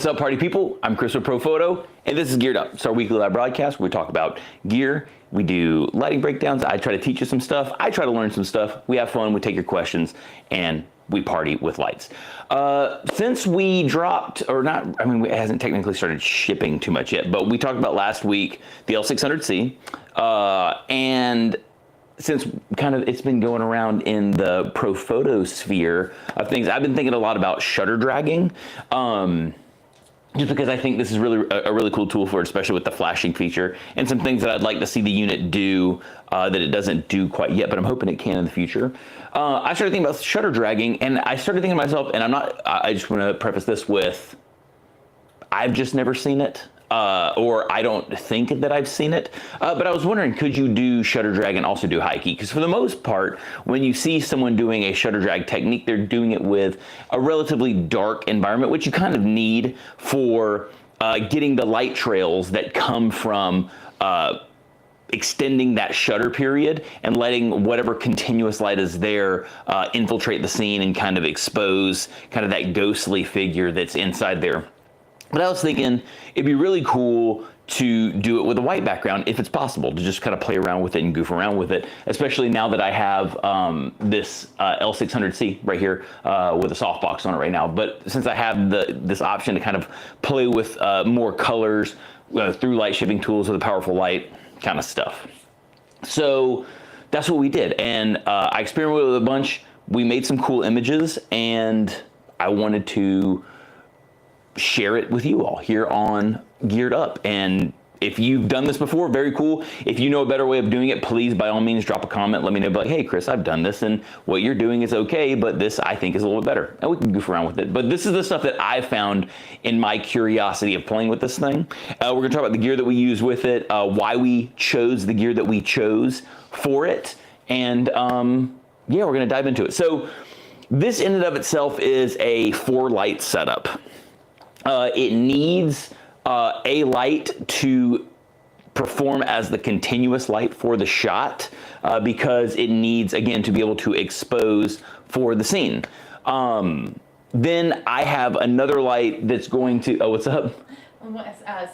What's up, party people? I'm Chris with Profoto, and this is Geared Up. It's our weekly live broadcast where we talk about gear. We do lighting breakdowns. I try to teach you some stuff. I try to learn some stuff. We have fun. We take your questions, and we party with lights. Since we dropped, or not, I mean, it hasn't technically started shipping too much yet, but we talked about last week the L600C, and since kind of it's been going around in the Profoto sphere of things, I've been thinking a lot about shutter dragging. Just because I think this is really a really cool tool for it, especially with the flashing feature and some things that I'd like to see the unit do that it doesn't do quite yet, but I'm hoping it can in the future. I started thinking about shutter dragging, and I started thinking to myself, and I just want to preface this with, I've just never seen it. Or I don't think that I've seen it, but I was wondering, could you do shutter drag and also do high key? Because for the most part, when you see someone doing a shutter drag technique, they're doing it with a relatively dark environment, which you kind of need for getting the light trails that come from extending that shutter period and letting whatever continuous light is there infiltrate the scene and kind of expose kind of that ghostly figure that's inside there. But I was thinking it'd be really cool to do it with a white background if it's possible, to just kind of play around with it and goof around with it, especially now that I have this L600C right here with a softbox on it right now. But since I have this option to kind of play with more colors through light shifting tools with a powerful light kind of stuff. So that's what we did. And I experimented with it a bunch. We made some cool images, and I wanted to share it with you all here on Geared Up. And if you've done this before, very cool. If you know a better way of doing it, please, by all means, drop a comment. Let me know, like, hey, Chris, I've done this, and what you're doing is okay, but this, I think, is a little bit better. And we can goof around with it. But this is the stuff that I found in my curiosity of playing with this thing. We're going to talk about the gear that we use with it, why we chose the gear that we chose for it, and yeah, we're going to dive into it. So this in and of itself is a 4-light setup. It needs a light to perform as the continuous light for the shot because it needs, again, to be able to expose for the scene. Then I have another light that's going to, oh, what's up?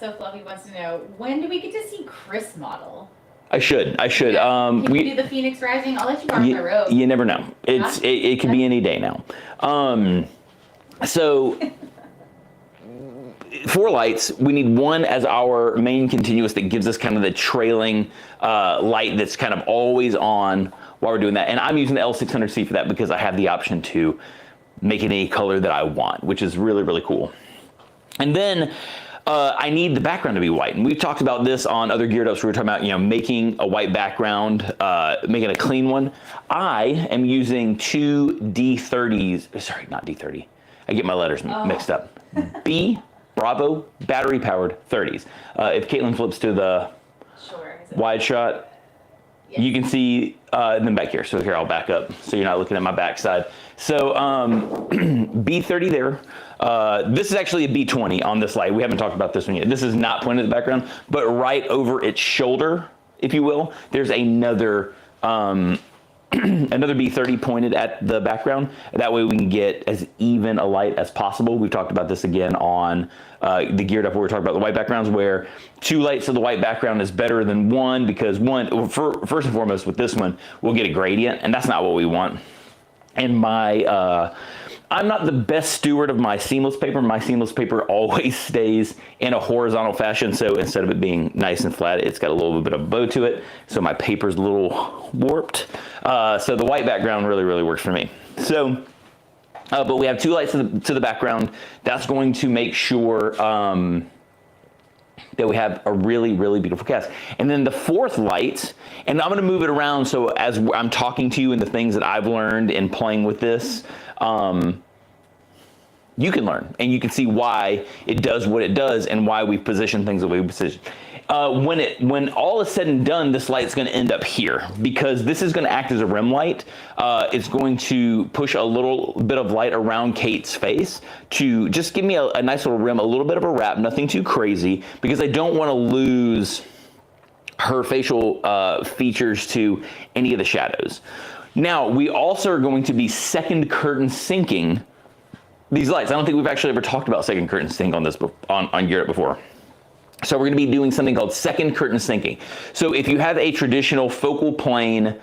So Fluffy wants to know, when do we get to see Chris model? I should. Yeah. Can you do the Phoenix Rising? I'll let you rock my robe. You never know. It could be any day now. So 4 lights, we need one as our main continuous that gives us kind of the trailing light that's kind of always on while we're doing that. And I'm using the L600C for that because I have the option to make it any color that I want, which is really, really cool. And then I need the background to be white. And we've talked about this on other Geared Ups. We were talking about, making a white background, making a clean one. I am using 2 D30s, sorry, not D30. I get my letters mixed up. Bravo battery powered 30s. If Caitlin flips to the wide shot, yes, you can see them back here. So here, I'll back up so you're not looking at my backside. So B30 there. This is actually a B20 on this light. We haven't talked about this one yet. This is not pointed at the background, but right over its shoulder, if you will, there's another another B30 pointed at the background. That way we can get as even a light as possible. We've talked about this again on the Geared Up where we're talking about the white backgrounds, where 2 lights of the white background is better than 1 because first and foremost with this one, we'll get a gradient, and that's not what we want. And I'm not the best steward of my seamless paper. My seamless paper always stays in a horizontal fashion. So instead of it being nice and flat, it's got a little bit of a bow to it. So my paper's a little warped. So the white background really, really works for me. So, but we have 2 lights to the background. That's going to make sure that we have a really, really beautiful cast. And then the 4th light, and I'm gonna move it around so as I'm talking to you and the things that I've learned in playing with this, you can learn and you can see why it does what it does and why we position things the way we position. When all is said and done, this light's going to end up here because this is going to act as a rim light. It's going to push a little bit of light around Kate's face to just give me a nice little rim, a little bit of a wrap, nothing too crazy, because I don't want to lose her facial features to any of the shadows. Now, we also are going to be second curtain syncing these lights. I don't think we've actually ever talked about second curtain sync on this on Gear Up before. So we're going to be doing something called second curtain syncing. So if you have a traditional focal plane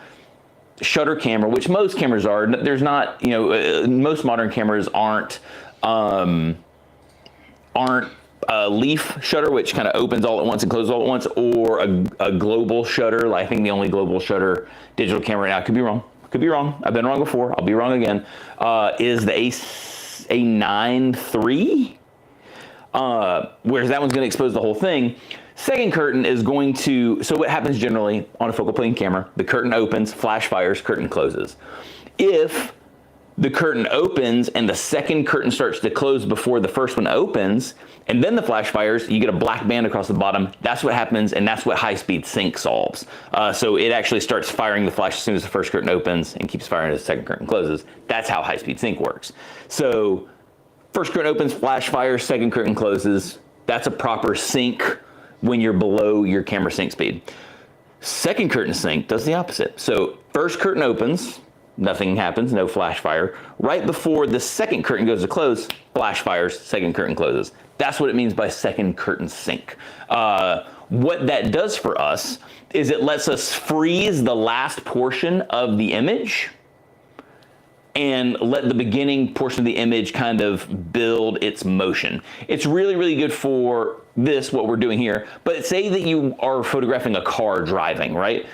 shutter camera, which most cameras are, there's not, you know, most modern cameras aren't a leaf shutter, which kind of opens all at once and closes all at once, or a global shutter. Like, I think the only global shutter digital camera now, could be wrong, I've been wrong before, I'll be wrong again, is the A9 III. Whereas that one's going to expose the whole thing. Second curtain is going to, so what happens generally on a focal plane camera, the curtain opens, flash fires, curtain closes. If the curtain opens and the second curtain starts to close before the first one opens, and then the flash fires, you get a black band across the bottom. That's what happens, and that's what high-speed sync solves. So it actually starts firing the flash as soon as the first curtain opens and keeps firing as the second curtain closes. That's how high-speed sync works. So first curtain opens, flash fires, second curtain closes. That's a proper sync when you're below your camera sync speed. Second curtain sync does the opposite. So first curtain opens, nothing happens, no flash fire. Right before the second curtain goes to close, flash fires, second curtain closes. That's what it means by second curtain sync. What that does for us is it lets us freeze the last portion of the image and let the beginning portion of the image kind of build its motion. It's really, really good for this, what we're doing here. But say that you are photographing a car driving, right?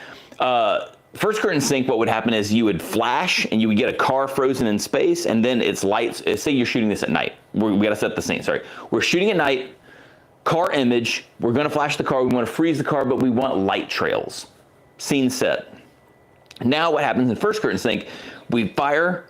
First curtain sync, what would happen is you would flash and you would get a car frozen in space, and then its lights, say you're shooting this at night. We gotta set the scene, sorry. We're shooting at night, car image, we're gonna flash the car, we wanna freeze the car, but we want light trails. Scene set. Now what happens in first curtain sync, we fire,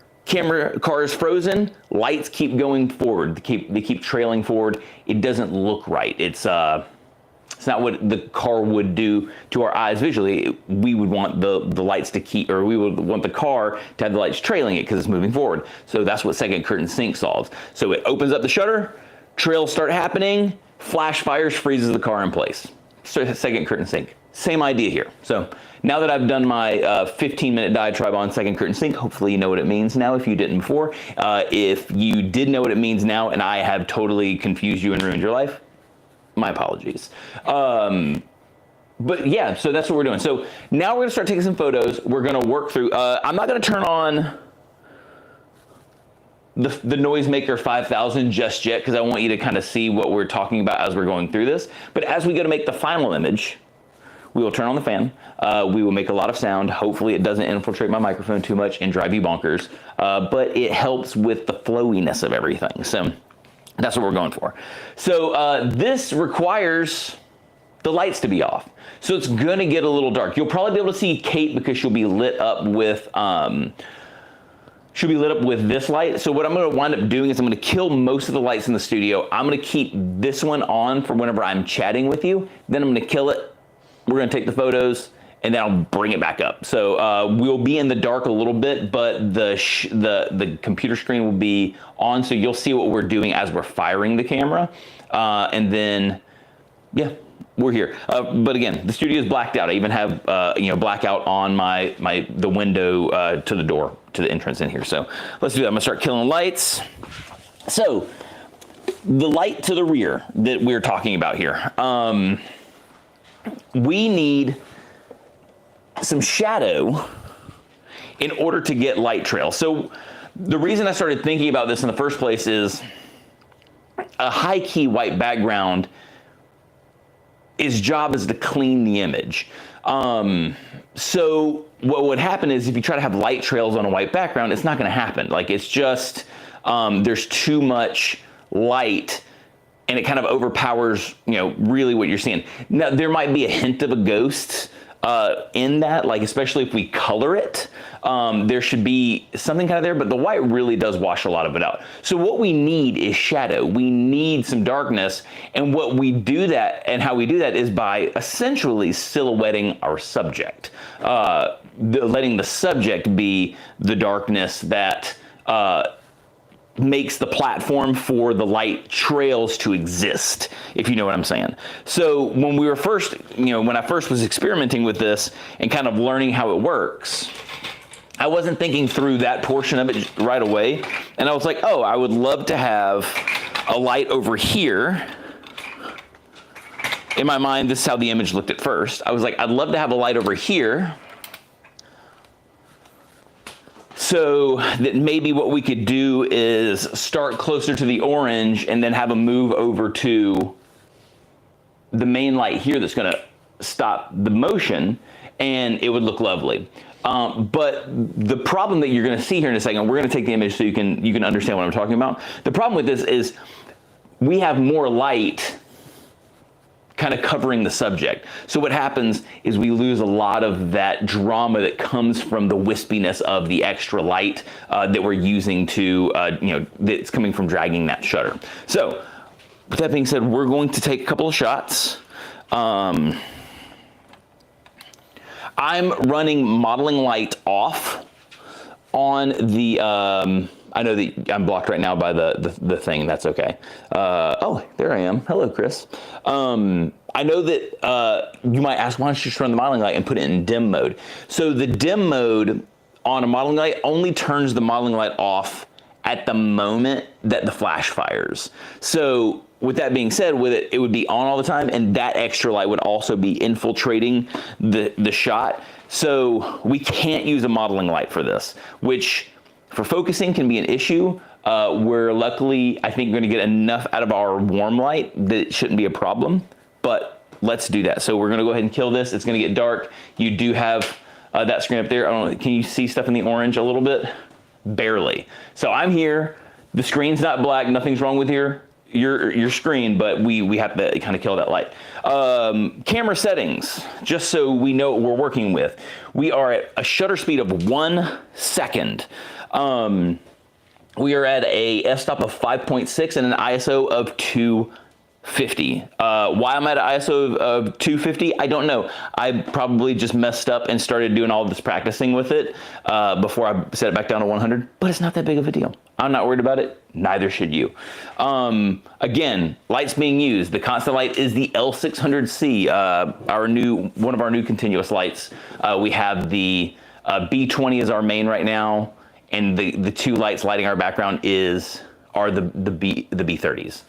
car is frozen, lights keep going forward, they keep trailing forward. It doesn't look right. It's not what the car would do to our eyes visually. We would want the lights to keep, or we would want the car to have the lights trailing it because it's moving forward. So that's what second curtain sync solves. So it opens up the shutter, trails start happening, flash fires, freezes the car in place. So second curtain sync. Same idea here. So now that I've done my 15-minute diatribe on second curtain sync, hopefully you know what it means now if you didn't before. If you did know what it means now and I have totally confused you and ruined your life, my apologies. But yeah, so that's what we're doing. So now we're gonna start taking some photos. We're gonna work through, I'm not gonna turn on the Noisemaker 5000 just yet, because I want you to kind of see what we're talking about as we're going through this. But as we go to make the final image, we will turn on the fan. We will make a lot of sound. Hopefully it doesn't infiltrate my microphone too much and drive you bonkers. But it helps with the flowiness of everything. So that's what we're going for. So this requires the lights to be off. So it's gonna get a little dark. You'll probably be able to see Kate because she'll be lit up with this light. So what I'm gonna wind up doing is I'm gonna kill most of the lights in the studio. I'm gonna keep this one on for whenever I'm chatting with you. Then I'm gonna kill it. We're gonna take the photos and then I'll bring it back up. So we'll be in the dark a little bit, but the computer screen will be on, so you'll see what we're doing as we're firing the camera. And then, yeah, we're here. But again, the studio is blacked out. I even have blackout on the window to the door, to the entrance in here. So let's do that. I'm gonna start killing lights. So the light to the rear that we're talking about here. We need some shadow in order to get light trail. So the reason I started thinking about this in the first place is a high key white background, its job is to clean the image. So what would happen is if you try to have light trails on a white background, it's not gonna happen. Like, it's just, there's too much light and it kind of overpowers, really what you're seeing. Now, there might be a hint of a ghost in that, like, especially if we color it, there should be something kind of there, but the white really does wash a lot of it out. So what we need is shadow. We need some darkness, and what we do that, and how we do that, is by essentially silhouetting our subject, letting the subject be the darkness that makes the platform for the light trails to exist, if you know what I'm saying. So when we were first, when I first was experimenting with this and kind of learning how it works, I wasn't thinking through that portion of it right away. And I was like, oh, I would love to have a light over here. In my mind, this is how the image looked at first. I was like, I'd love to have a light over here. So that maybe what we could do is start closer to the orange and then have a move over to the main light here that's gonna stop the motion, and it would look lovely. But the problem that you're gonna see here in a second, we're gonna take the image so you can understand what I'm talking about. The problem with this is we have more light kind of covering the subject. So what happens is we lose a lot of that drama that comes from the wispiness of the extra light that we're using to, that's coming from dragging that shutter. So with that being said, we're going to take a couple of shots. I'm running modeling light off on the, I know that I'm blocked right now by the thing, that's okay. Oh, there I am. Hello, Chris. I know that you might ask, why don't you just run the modeling light and put it in dim mode? So the dim mode on a modeling light only turns the modeling light off at the moment that the flash fires. So with that being said, with it would be on all the time, and that extra light would also be infiltrating the shot. So we can't use a modeling light for this, which for focusing can be an issue. We're luckily, I think, going to get enough out of our warm light that it shouldn't be a problem, but let's do that. So we're going to go ahead and kill this. It's going to get dark. You do have that screen up there. I don't know, can you see stuff in the orange a little bit? Barely. So I'm here. The screen's not black. Nothing's wrong with your screen, but we have to kind of kill that light. Camera settings, just so we know what we're working with. We are at a shutter speed of 1 second. We are at a f-stop of 5.6 and an ISO of 250. Why I'm at an ISO of 250, I don't know. I probably just messed up and started doing all this practicing with it before I set it back down to 100, but it's not that big of a deal. I'm not worried about it, neither should you. Again, lights being used. The constant light is the L600C, one of our new continuous lights. We have the B20 is our main right now, and the two lights lighting our background are the B30s.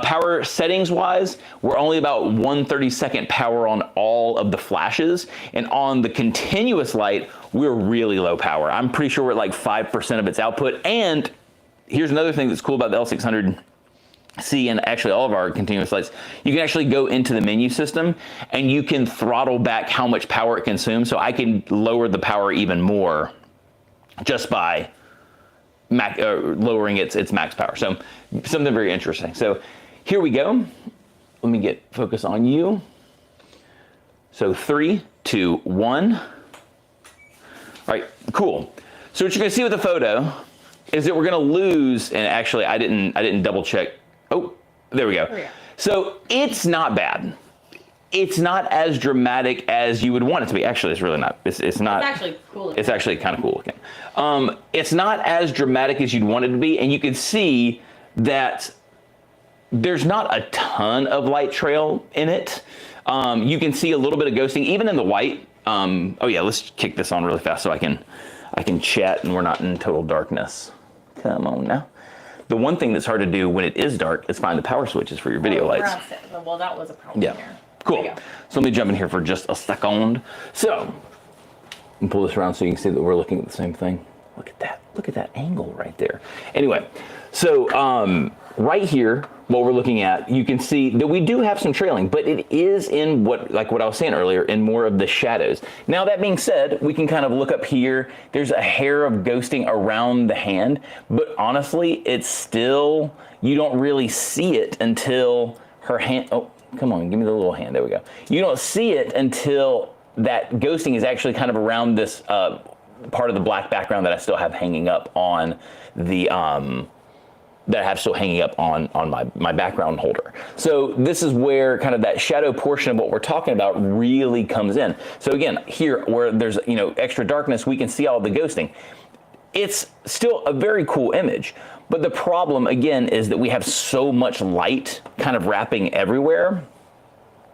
Power settings wise, we're only about 1/32 power on all of the flashes, and on the continuous light, we're really low power. I'm pretty sure we're at like 5% of its output. And here's another thing that's cool about the L600C and actually all of our continuous lights. You can actually go into the menu system and you can throttle back how much power it consumes. So I can lower the power even more just by lowering its max power. So something very interesting. So here we go. Let me get focus on you. So 3, 2, 1. All right, cool. So what you're gonna see with the photo is that we're gonna lose, and actually I didn't double check. Oh, there we go. Oh, yeah. So it's not bad. It's not as dramatic as you would want it to be. Actually, it's really not. It's not. It's actually cool. It's actually kind of cool looking. It's not as dramatic as you'd want it to be, and you can see that there's not a ton of light trail in it. You can see a little bit of ghosting, even in the white. Oh yeah, let's kick this on really fast so I can chat and we're not in total darkness. Come on now. The one thing that's hard to do when it is dark is find the power switches for your video lights. Well, that was a problem here. Cool. So let me jump in here for just a second. So, and pull this around so you can see that we're looking at the same thing. Look at that. Look at that angle right there. Anyway, so right here, what we're looking at, you can see that we do have some trailing, but it is in what I was saying earlier, in more of the shadows. Now that being said, we can kind of look up here. There's a hair of ghosting around the hand, but honestly, it's still, you don't really see it until her hand, oh, come on, give me the little hand, there we go. You don't see it until that ghosting is actually kind of around this part of the black background that I still have hanging up on the, that I have still hanging up on my background holder. So this is where kind of that shadow portion of what we're talking about really comes in. So again, here where there's, extra darkness, we can see all the ghosting. It's still a very cool image, but the problem again is that we have so much light kind of wrapping everywhere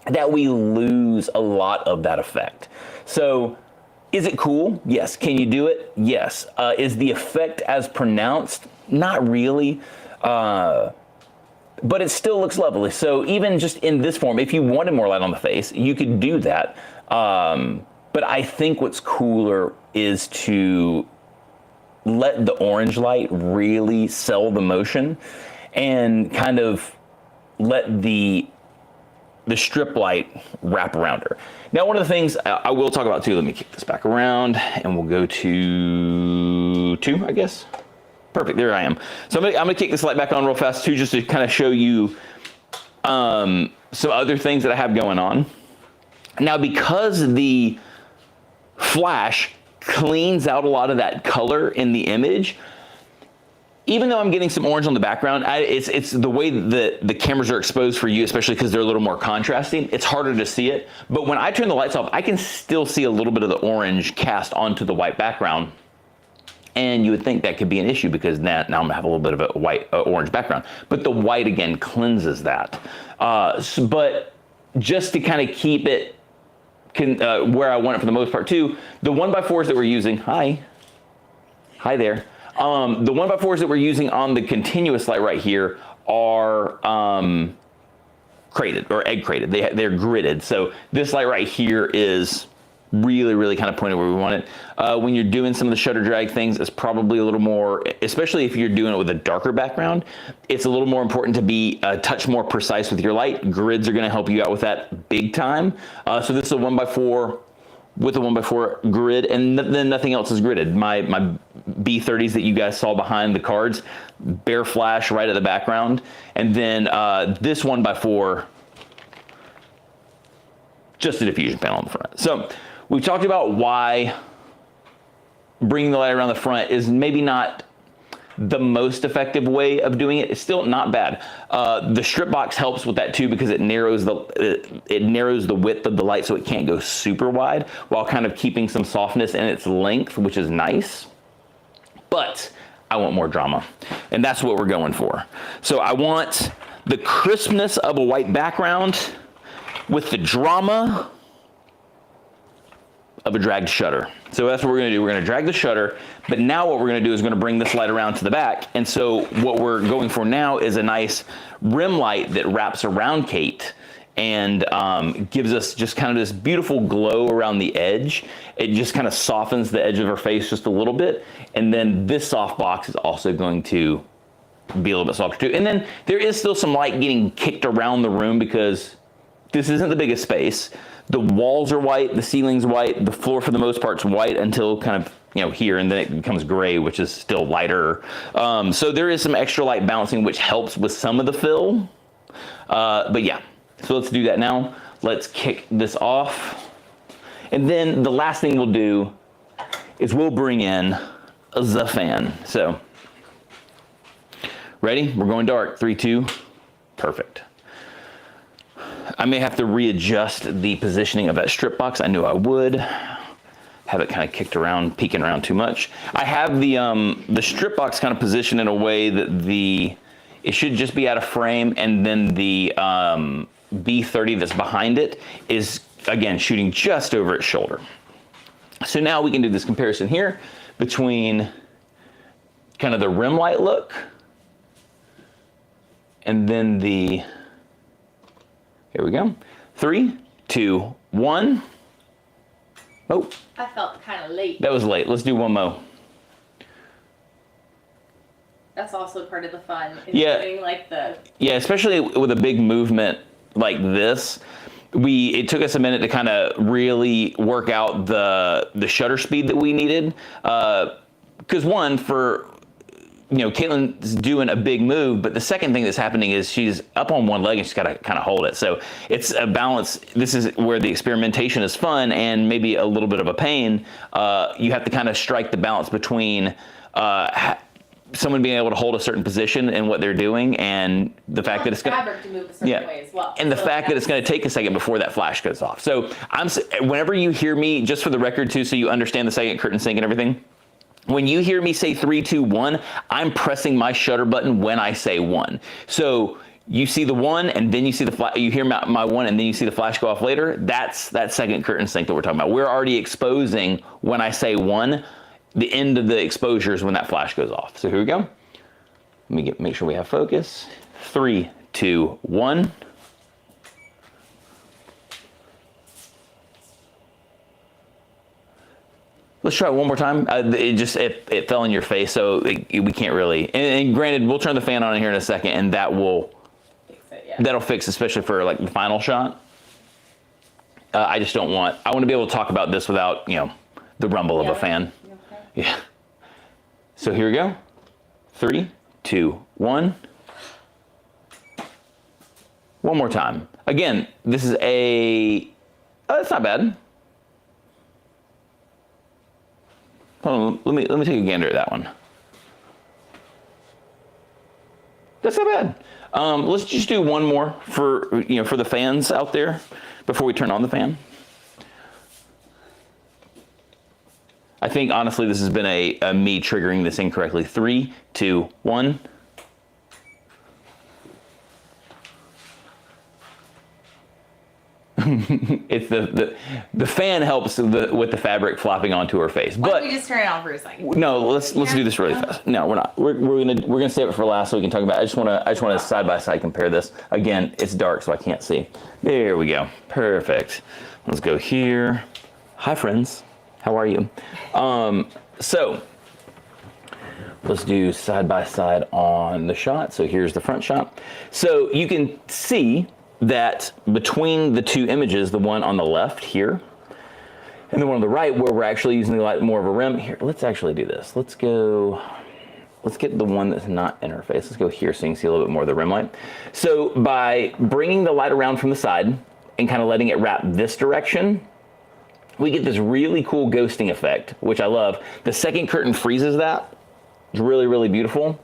that we lose a lot of that effect. So Is it cool? Yes. Can you do it? Yes. Is the effect as pronounced? Not really. But it still looks lovely. So even just in this form, if you wanted more light on the face, you could do that. But I think what's cooler is to let the orange light really sell the motion and kind of let the strip light wrap around her. Now, one of the things I will talk about too, let me kick this back around and we'll go to 2, I guess. Perfect, there I am. So I'm gonna kick this light back on real fast too, just to kind of show you some other things that I have going on. Now, because the flash cleans out a lot of that color in the image, even though I'm getting some orange on the background, it's the way that the cameras are exposed for you, especially because they're a little more contrasting, it's harder to see it. But when I turn the lights off, I can still see a little bit of the orange cast onto the white background. And you would think that could be an issue because now I'm gonna have a little bit of a white, orange background. But the white, again, cleanses that. But just to kind of keep it where I want it for the most part too, the 1x4s that we're using, hi there. The 1x4s that we're using on the continuous light right here are crated or egg crated. They're gridded. So this light right here is really kind of pointed where we want it. When you're doing some of the shutter drag things, it's probably a little more, especially if you're doing it with a darker background, it's a little more important to be a touch more precise with your light. Grids are going to help you out with that big time. So this is a 1x4 with a 1x4 grid, and then nothing else is gridded. My B30s that you guys saw behind the cards, bare flash right at the background, and then this 1x4, just a diffusion panel on the front. So we've talked about why bringing the light around the front is maybe not the most effective way of doing it. It's still not bad. The strip box helps with that too because it narrows the width of the light so it can't go super wide while kind of keeping some softness in its length, which is nice. But I want more drama, and that's what we're going for. So I want the crispness of a white background with the drama of a dragged shutter. So that's what we're gonna do. We're gonna drag the shutter, but now what we're gonna do is we're gonna bring this light around to the back. And so what we're going for now is a nice rim light that wraps around Kate and gives us just kind of this beautiful glow around the edge. It just kind of softens the edge of her face just a little bit. And then this softbox is also going to be a little bit softer too. And then there is still some light getting kicked around the room because this isn't the biggest space. The walls are white, the ceiling's white, the floor for the most part's white until kind of, here, and then it becomes gray, which is still lighter. So there is some extra light bouncing, which helps with some of the fill. But yeah, so let's do that now. Let's kick this off. And then the last thing we'll do is we'll bring in the fan. So, ready? We're going dark. 3, 2, perfect. I may have to readjust the positioning of that strip box. I knew I would. Have it kind of kicked around, peeking around too much. I have the strip box kind of positioned in a way that it should just be out of frame, and then the B30 that's behind it is, again, shooting just over its shoulder. So now we can do this comparison here between kind of the rim light look and then the, here we go. 3, 2, 1. Oh. I felt kind of late. That was late. Let's do one more. That's also part of the fun. Yeah. Like the. Yeah, especially with a big movement like this. It took us a minute to kind of really work out the shutter speed that we needed. Because one, for, Caitlin's doing a big move, but the second thing that's happening is she's up on one leg and she's got to kind of hold it. So it's a balance. This is where the experimentation is fun and maybe a little bit of a pain. You have to kind of strike the balance between someone being able to hold a certain position in what they're doing and the fact that it's going to move a certain way as well. And the fact that it's going to take a second before that flash goes off. So whenever you hear me, just for the record too, so you understand the second curtain sync and everything, when you hear me say 3, 2, 1, I'm pressing my shutter button when I say 1. So you see the one, and then you see you hear my one, and then you see the flash go off later. That's that second curtain sync that we're talking about. We're already exposing, when I say one, the end of the exposure is when that flash goes off. So here we go. Let me make sure we have focus. 3, 2, 1. Let's try it one more time. It fell in your face, so we can't really. And granted, we'll turn the fan on in here in a second, and that will fix it, yeah. That'll fix, especially for like the final shot. I just don't want. I want to be able to talk about this without, you know, the rumble of a fan. Okay? Yeah. So here we go. 3, 2, 1. One more time. Again, this is a. Oh, that's not bad. Hold on, let me take a gander at that one. That's not bad. Let's just do one more for the fans out there before we turn on the fan. I think honestly this has been a me triggering this incorrectly. 3, 2, 1. It's the fan helps with the fabric flopping onto her face. Why don't we just turn it on for a second? No, let's do this really fast. No, we're not. We're gonna save it for last so we can talk about it. I just wanna side by side compare this. Again, it's dark so I can't see. There we go. Perfect. Let's go here. Hi friends. How are you? So let's do side by side on the shot. So here's the front shot. So you can see that between the two images, the one on the left here and the one on the right, where we're actually using the light more of a rim. Here, let's actually do this. Let's get the one that's not interface. Let's go here so you can see a little bit more of the rim light. So by bringing the light around from the side and kind of letting it wrap this direction, we get this really cool ghosting effect, which I love. The second curtain freezes that. It's really, really beautiful.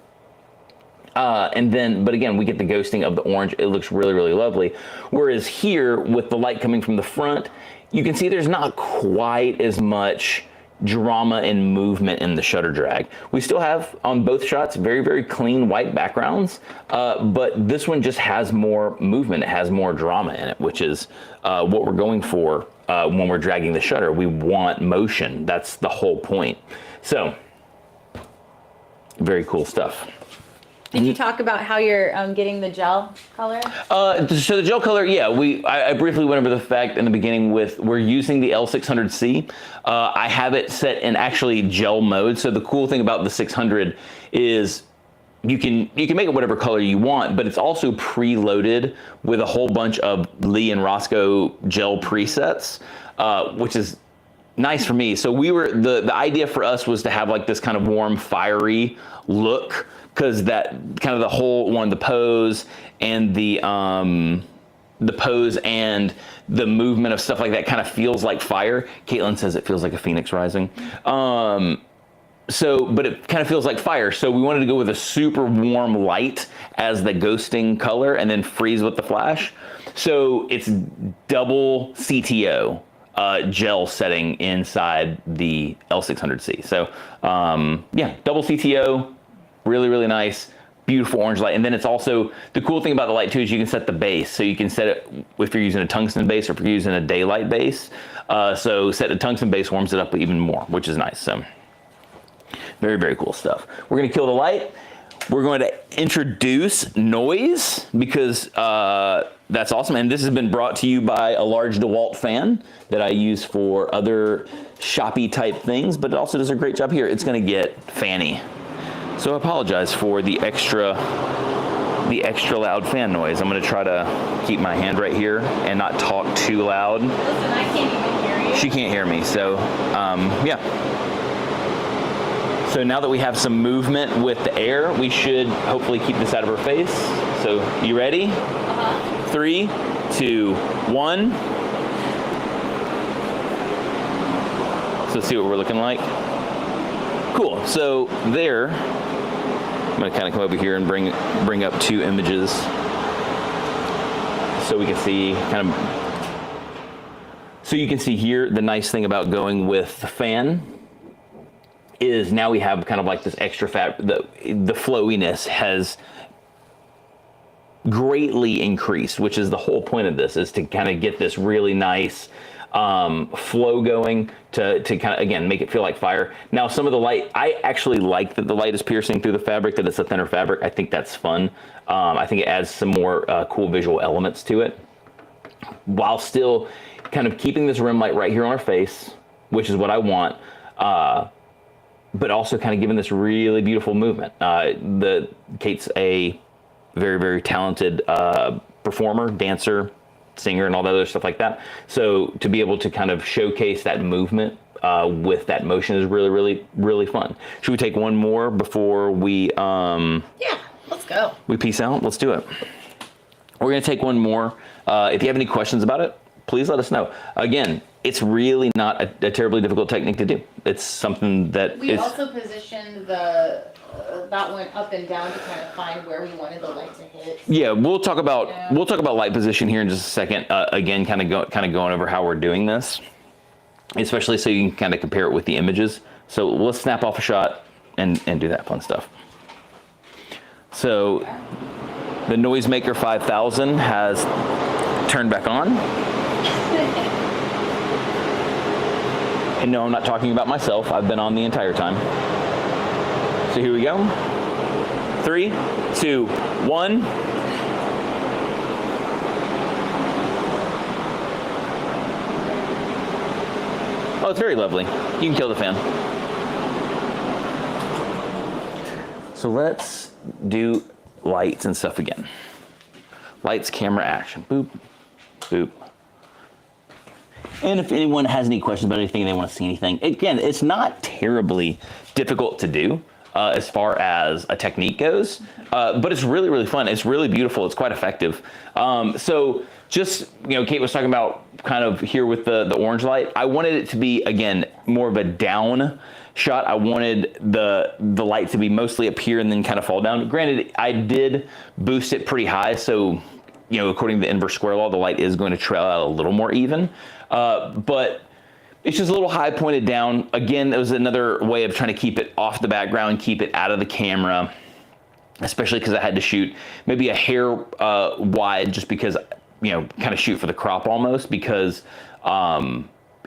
But again, we get the ghosting of the orange. It looks really, really lovely. Whereas here, with the light coming from the front, you can see there's not quite as much drama and movement in the shutter drag. We still have, on both shots, very, very clean white backgrounds, but this one just has more movement. It has more drama in it, which is what we're going for when we're dragging the shutter. We want motion. That's the whole point. So, very cool stuff. Did you talk about how you're getting the gel color? So the gel color, yeah, I briefly went over the fact in the beginning with we're using the L600C. I have it set in actually gel mode. So the cool thing about the 600 is you can make it whatever color you want, but it's also preloaded with a whole bunch of Lee and Roscoe gel presets, which is nice for me. So the idea for us was to have like this kind of warm, fiery look, because that kind of the whole one, the pose and the pose and the movement of stuff like that kind of feels like fire. Caitlin says it feels like a phoenix rising. But it kind of feels like fire. So we wanted to go with a super warm light as the ghosting color and then freeze with the flash. So it's double CTO gel setting inside the L600C. So yeah, double CTO. Really, really nice, beautiful orange light. And then it's also, the cool thing about the light too is you can set the base. So you can set it if you're using a tungsten base or if you're using a daylight base. So set the tungsten base warms it up even more, which is nice. So very, very cool stuff. We're gonna kill the light. We're going to introduce noise because that's awesome. And this has been brought to you by a large DeWalt fan that I use for other shoppy type things, but it also does a great job here. It's gonna get fanny. So I apologize for the extra loud fan noise. I'm gonna try to keep my hand right here and not talk too loud. Listen, I can't even hear you. She can't hear me, so yeah. So now that we have some movement with the air, we should hopefully keep this out of her face. So you ready? 3, 2, 1. So let's see what we're looking like. Cool, so there, I'm gonna kind of come over here and bring up two images so we can see kind of, so you can see here, the nice thing about going with the fan is now we have kind of like this extra fat, the flowiness has greatly increased, which is the whole point of this, is to kind of get this really nice flow going to kind of, again, make it feel like fire. Now, some of the light, I actually like that the light is piercing through the fabric, that it's a thinner fabric. I think that's fun. I think it adds some more cool visual elements to it, while still kind of keeping this rim light right here on our face, which is what I want, but also kind of giving this really beautiful movement. Kate's a very, very talented performer, dancer, singer, and all that other stuff like that. So to be able to kind of showcase that movement with that motion is really, really, really fun. Should we take one more before we Yeah, let's go. we peace out? Let's do it. We're gonna take one more. If you have any questions about it, please let us know. Again, it's really not a terribly difficult technique to do. It's something that we also positioned the that one up and down to kind of find where we wanted the light to hit. Yeah, we'll talk about light position here in just a second. Again, kind of going over how we're doing this, especially so you can kind of compare it with the images. So let's snap off a shot and do that fun stuff. So the Noisemaker 5000 has turned back on. And no, I'm not talking about myself. I've been on the entire time. So here we go. 3, 2, 1. Oh, it's very lovely. You can kill the fan. So let's do lights and stuff again. Lights, camera, action. Boop, boop. And if anyone has any questions about anything, they want to see anything, again, it's not terribly difficult to do as far as a technique goes, but it's really, really fun. It's really beautiful. It's quite effective. So just, Kate was talking about kind of here with the orange light. I wanted it to be, again, more of a down shot. I wanted the light to be mostly up here and then kind of fall down. Granted, I did boost it pretty high, so according to the inverse square law, the light is going to trail out a little more even. But it's just a little high pointed down. Again, that was another way of trying to keep it off the background, keep it out of the camera, especially because I had to shoot maybe a hair wide, just because, kind of shoot for the crop almost, because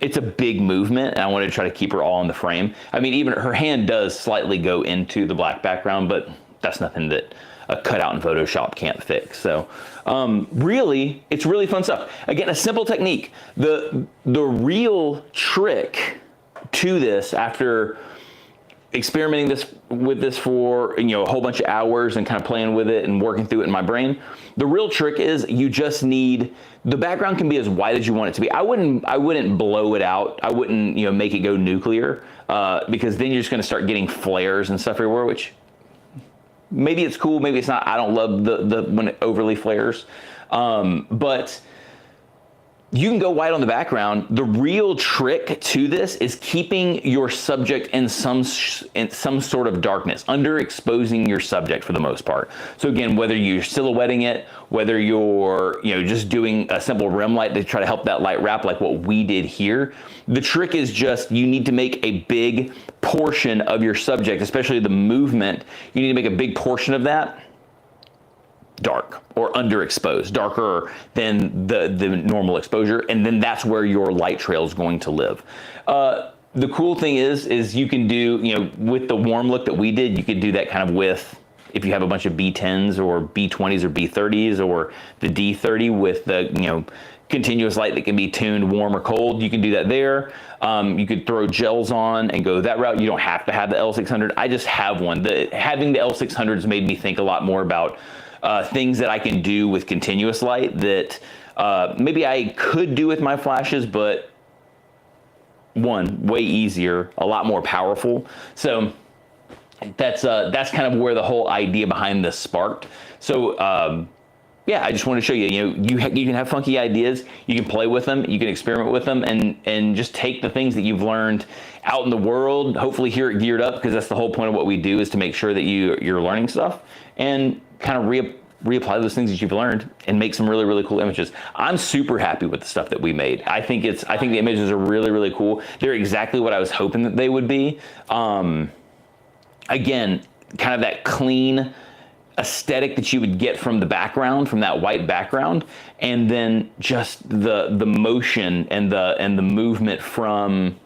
it's a big movement and I wanted to try to keep her all in the frame. I mean, even her hand does slightly go into the black background, but that's nothing that a cutout in Photoshop can't fix. So really, it's really fun stuff. Again, a simple technique. The real trick to this, after experimenting with this for a whole bunch of hours and kind of playing with it and working through it in my brain, the real trick is you just need, the background can be as white as you want it to be. I wouldn't blow it out. I wouldn't make it go nuclear, because then you're just going to start getting flares and stuff everywhere, which maybe it's cool, maybe it's not. I don't love the when it overly flares, but you can go white on the background. The real trick to this is keeping your subject in some sort of darkness, underexposing your subject for the most part. So again, whether you're silhouetting it, whether you're just doing a simple rim light to try to help that light wrap like what we did here, the trick is just you need to make a big portion of your subject, especially the movement, you need to make a big portion of that dark or underexposed, darker than the normal exposure, and then that's where your light trail is going to live. The cool thing is you can do, with the warm look that we did, you could do that kind of with, if you have a bunch of B10s or B20s or B30s or the D30 with the, continuous light that can be tuned warm or cold, you can do that there. You could throw gels on and go that route. You don't have to have the L600. I just have one. Having the L600s made me think a lot more about things that I can do with continuous light that maybe I could do with my flashes, but way easier, a lot more powerful. So that's kind of where the whole idea behind this sparked. So yeah, I just want to show you, you can have funky ideas, you can play with them, you can experiment with them, and just take the things that you've learned out in the world, hopefully hear it geared up, because that's the whole point of what we do, is to make sure that you're learning stuff, and kind of reapply those things that you've learned and make some really, really cool images. I'm super happy with the stuff that we made. I think the images are really, really cool. They're exactly what I was hoping that they would be. Again, kind of that clean, aesthetic that you would get from the background, from that white background, and then just the motion and the movement from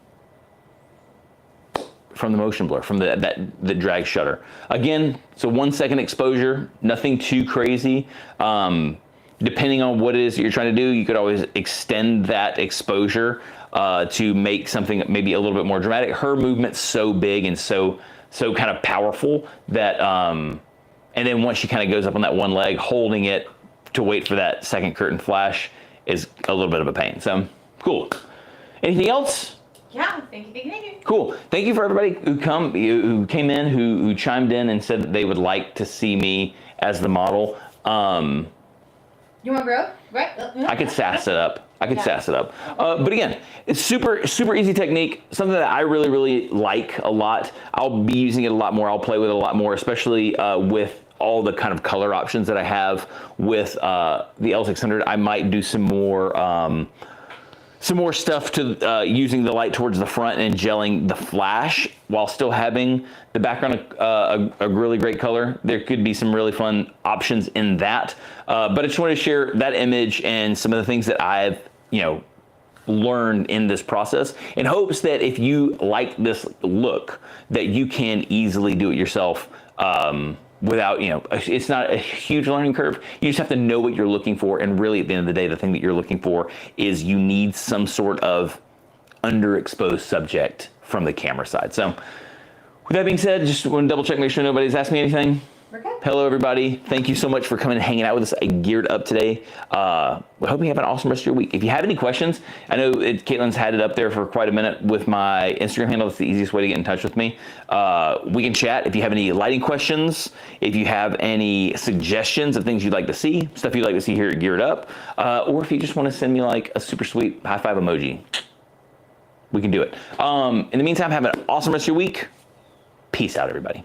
the motion blur, from the drag shutter. Again, so 1 second exposure, nothing too crazy. Depending on what it is that you're trying to do, you could always extend that exposure to make something maybe a little bit more dramatic. Her movement's so big and so kind of powerful that, and then once she kind of goes up on that one leg, holding it to wait for that second curtain flash is a little bit of a pain. So cool. Anything else? Yeah, thank you. Cool. Thank you for everybody who came in, who chimed in and said that they would like to see me as the model. You want to grow? Right? I could sass it up. But again, it's super easy technique, something that I really like a lot. I'll be using it a lot more. I'll play with it a lot more, especially with all the kind of color options that I have with the L600. I might do some more stuff to using the light towards the front and gelling the flash while still having the background a really great color. There could be some really fun options in that. But I just wanted to share that image and some of the things that I've, learned in this process, in hopes that if you like this look, that you can easily do it yourself without, it's not a huge learning curve. You just have to know what you're looking for. And really at the end of the day, the thing that you're looking for is you need some sort of underexposed subject from the camera side. So with that being said, just want to double check, make sure nobody's asked me anything. We're good. Hello, everybody. Thank you so much for coming and hanging out with us at Geared Up today. We hope you have an awesome rest of your week. If you have any questions, I know Caitlin's had it up there for quite a minute with my Instagram handle. It's the easiest way to get in touch with me. We can chat. If you have any lighting questions, if you have any suggestions of things you'd like to see, stuff you'd like to see here at Geared Up, or if you just want to send me like a super sweet high five emoji, we can do it. In the meantime, have an awesome rest of your week. Peace out, everybody.